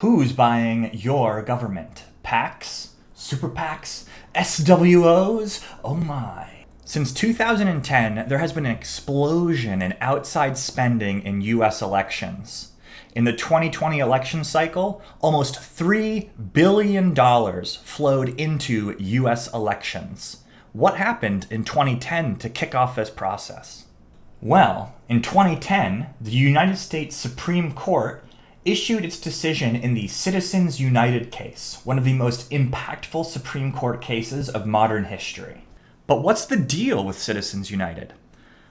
Who's buying your government? PACs? Super PACs? SWOs? Oh my. Since 2010, there has been an explosion in outside spending in US elections. In the 2020 election cycle, almost $3 billion flowed into US elections. What happened in 2010 to kick off this process? Well, in 2010, the United States Supreme Court issued its decision in the Citizens United case, one of the most impactful Supreme Court cases of modern history. But what's the deal with Citizens United?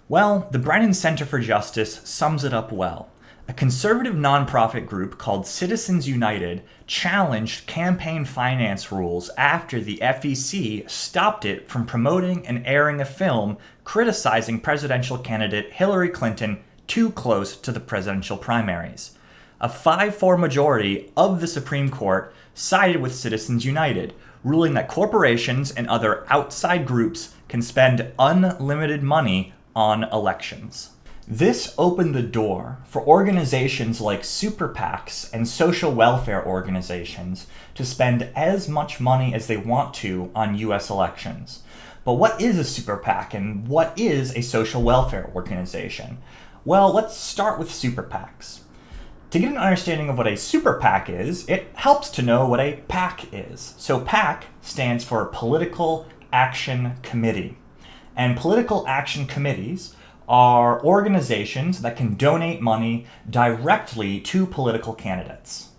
Well, the Brennan Center for Justice sums it up well. A conservative nonprofit group called Citizens United challenged campaign finance rules after the FEC stopped it from promoting and airing a film criticizing presidential candidate Hillary Clinton too close to the presidential primaries. A 5-4 majority of the Supreme Court sided with Citizens United, ruling that corporations and other outside groups can spend unlimited money on elections. This opened the door for organizations like Super PACs and social welfare organizations to spend as much money as they want to on US elections. But what is a Super PAC and what is a social welfare organization? Well, let's start with Super PACs. To get an understanding of what a Super PAC is, it helps to know what a PAC is. So PAC stands for Political Action Committee. And political action committees are organizations that can donate money directly to political candidates.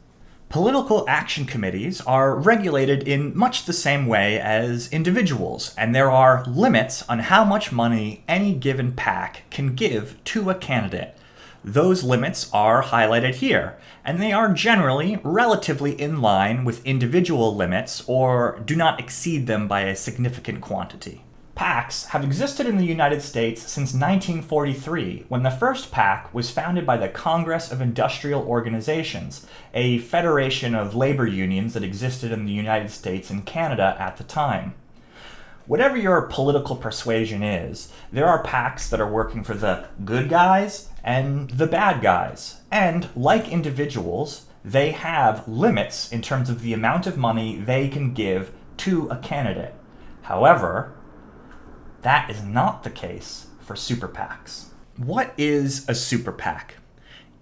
Political action committees are regulated in much the same way as individuals, and there are limits on how much money any given PAC can give to a candidate. Those limits are highlighted here, and they are generally relatively in line with individual limits or do not exceed them by a significant quantity. PACs have existed in the United States since 1943, when the first PAC was founded by the Congress of Industrial Organizations, a federation of labor unions that existed in the United States and Canada at the time. Whatever your political persuasion is, there are PACs that are working for the good guys and the bad guys. And like individuals, they have limits in terms of the amount of money they can give to a candidate. However, that is not the case for Super PACs. What is a Super PAC?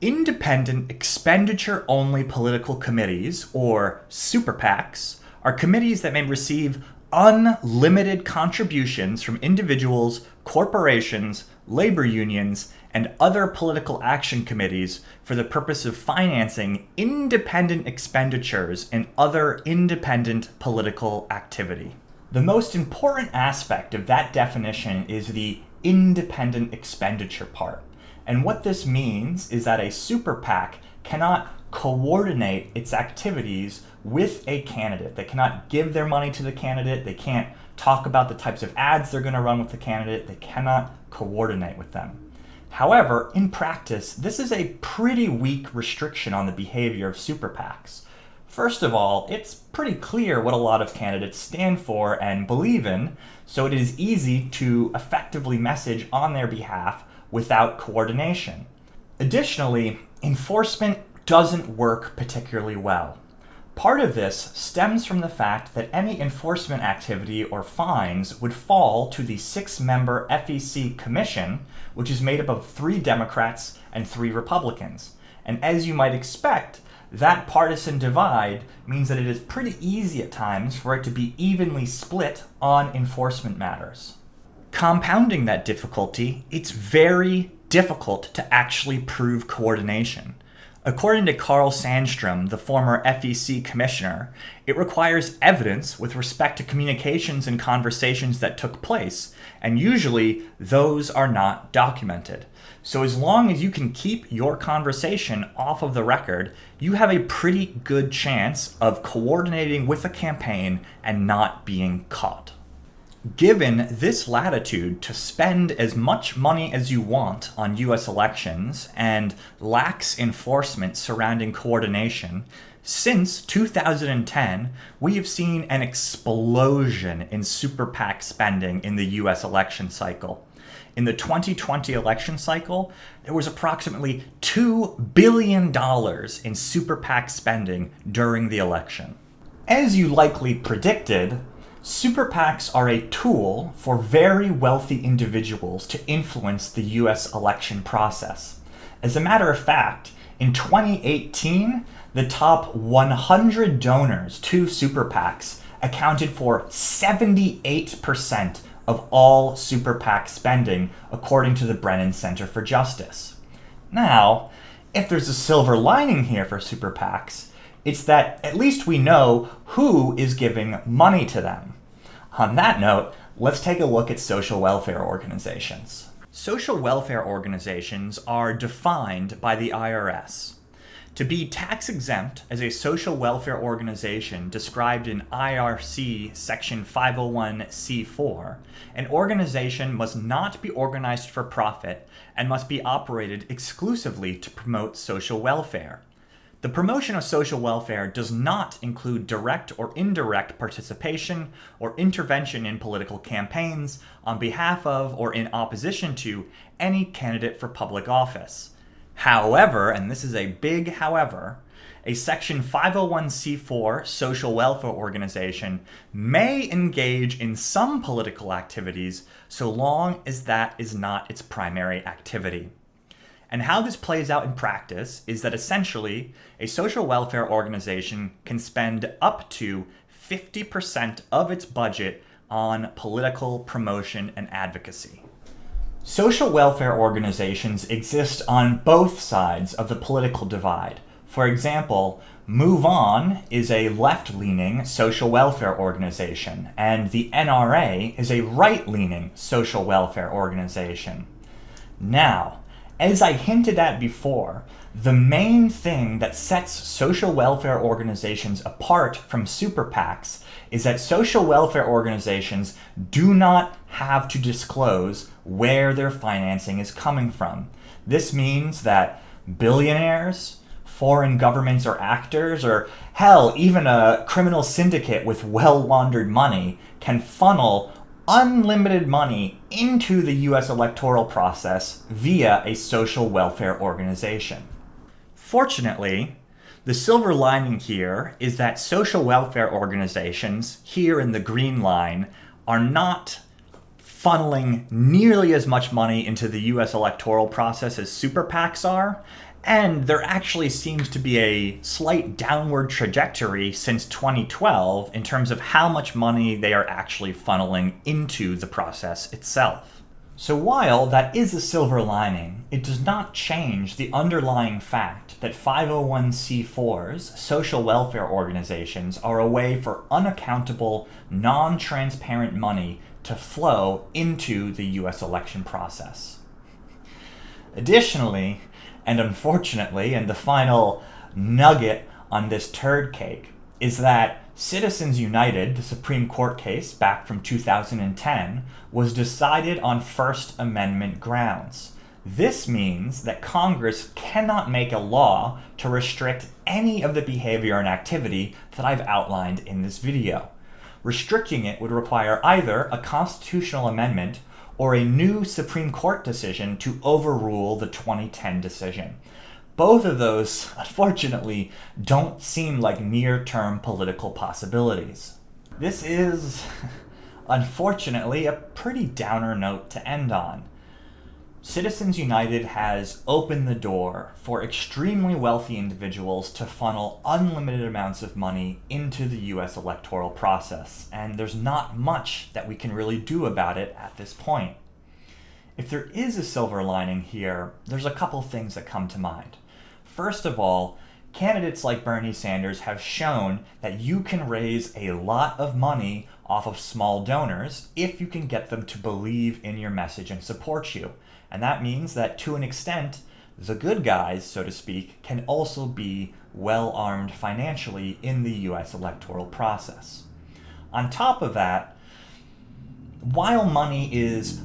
Independent expenditure-only political committees, or Super PACs, are committees that may receive unlimited contributions from individuals, corporations, labor unions, and other political action committees for the purpose of financing independent expenditures and other independent political activity. The most important aspect of that definition is the independent expenditure part. And what this means is that a Super PAC cannot coordinate its activities with a candidate. They cannot give their money to the candidate. They can't talk about the types of ads they're going to run with the candidate. They cannot coordinate with them. However, in practice, this is a pretty weak restriction on the behavior of Super PACs. First of all, it's pretty clear what a lot of candidates stand for and believe in, so it is easy to effectively message on their behalf without coordination. Additionally, enforcement doesn't work particularly well. Part of this stems from the fact that any enforcement activity or fines would fall to the 6-member FEC Commission, which is made up of 3 Democrats and 3 Republicans. And as you might expect, that partisan divide means that it is pretty easy at times for it to be evenly split on enforcement matters. Compounding that difficulty, it's very difficult to actually prove coordination. According to Carl Sandstrom, the former FEC commissioner, it requires evidence with respect to communications and conversations that took place, and usually those are not documented. So as long as you can keep your conversation off of the record, you have a pretty good chance of coordinating with a campaign and not being caught. Given this latitude to spend as much money as you want on US elections and lax enforcement surrounding coordination, since 2010, we have seen an explosion in Super PAC spending in the US election cycle. In the 2020 election cycle, there was approximately $2 billion in Super PAC spending during the election. As you likely predicted, Super PACs are a tool for very wealthy individuals to influence the US election process. As a matter of fact, in 2018, the top 100 donors to Super PACs accounted for 78% of all Super PAC spending, according to the Brennan Center for Justice. Now, if there's a silver lining here for Super PACs, it's that at least we know who is giving money to them. On that note, let's take a look at social welfare organizations. Social welfare organizations are defined by the IRS. To be tax exempt as a social welfare organization described in IRC Section 501c4, an organization must not be organized for profit and must be operated exclusively to promote social welfare. The promotion of social welfare does not include direct or indirect participation or intervention in political campaigns on behalf of or in opposition to any candidate for public office. However, and this is a big however, a Section 501c4 social welfare organization may engage in some political activities so long as that is not its primary activity. And how this plays out in practice is that essentially a social welfare organization can spend up to 50% of its budget on political promotion and advocacy. Social welfare organizations exist on both sides of the political divide. For example, Move On is a left-leaning social welfare organization, and the NRA is a right-leaning social welfare organization. Now, as I hinted at before, the main thing that sets social welfare organizations apart from super PACs is that social welfare organizations do not have to disclose where their financing is coming from. This means that billionaires, foreign governments or actors, or hell, even a criminal syndicate with well-laundered money can funnel unlimited money into the US electoral process via a social welfare organization. Fortunately, the silver lining here is that social welfare organizations, here in the green line, are not funneling nearly as much money into the US electoral process as super PACs are, and there actually seems to be a slight downward trajectory since 2012 in terms of how much money they are actually funneling into the process itself. So while that is a silver lining, it does not change the underlying fact that 501c4s, social welfare organizations, are a way for unaccountable, non-transparent money to flow into the US election process. Additionally, and unfortunately, and the final nugget on this turd cake, is that Citizens United, the Supreme Court case back from 2010, was decided on First Amendment grounds. This means that Congress cannot make a law to restrict any of the behavior and activity that I've outlined in this video. Restricting it would require either a constitutional amendment or a new Supreme Court decision to overrule the 2010 decision. Both of those, unfortunately, don't seem like near-term political possibilities. This is, unfortunately, a pretty downer note to end on. Citizens United has opened the door for extremely wealthy individuals to funnel unlimited amounts of money into the US electoral process, and there's not much that we can really do about it at this point. If there is a silver lining here, there's a couple things that come to mind. First of all, candidates like Bernie Sanders have shown that you can raise a lot of money off of small donors if you can get them to believe in your message and support you. And that means that, to an extent, the good guys, so to speak, can also be well-armed financially in the US electoral process. On top of that, while money is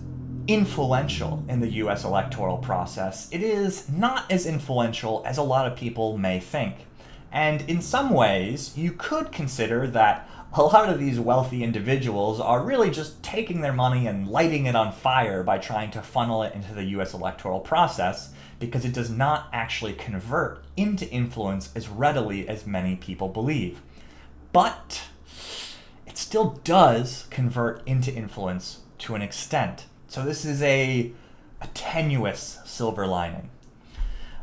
influential in the US electoral process, it is not as influential as a lot of people may think. And in some ways, you could consider that a lot of these wealthy individuals are really just taking their money and lighting it on fire by trying to funnel it into the US electoral process, because it does not actually convert into influence as readily as many people believe. But it still does convert into influence to an extent. So this is a tenuous silver lining.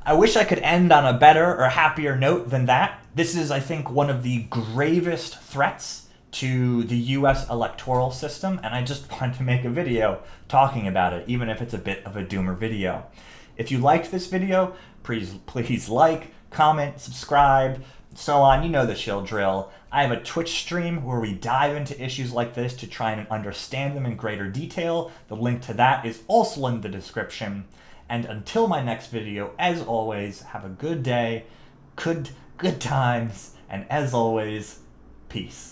I wish I could end on a better or happier note than that. This is, I think, one of the gravest threats to the US electoral system, and I just wanted to make a video talking about it, even if it's a bit of a doomer video. If you liked this video, please like, comment, subscribe, so on. You know the shill drill. I have a Twitch stream where we dive into issues like this to try and understand them in greater detail. The link to that is also in the description. And until my next video, as always, have a good day, good times, and as always, peace.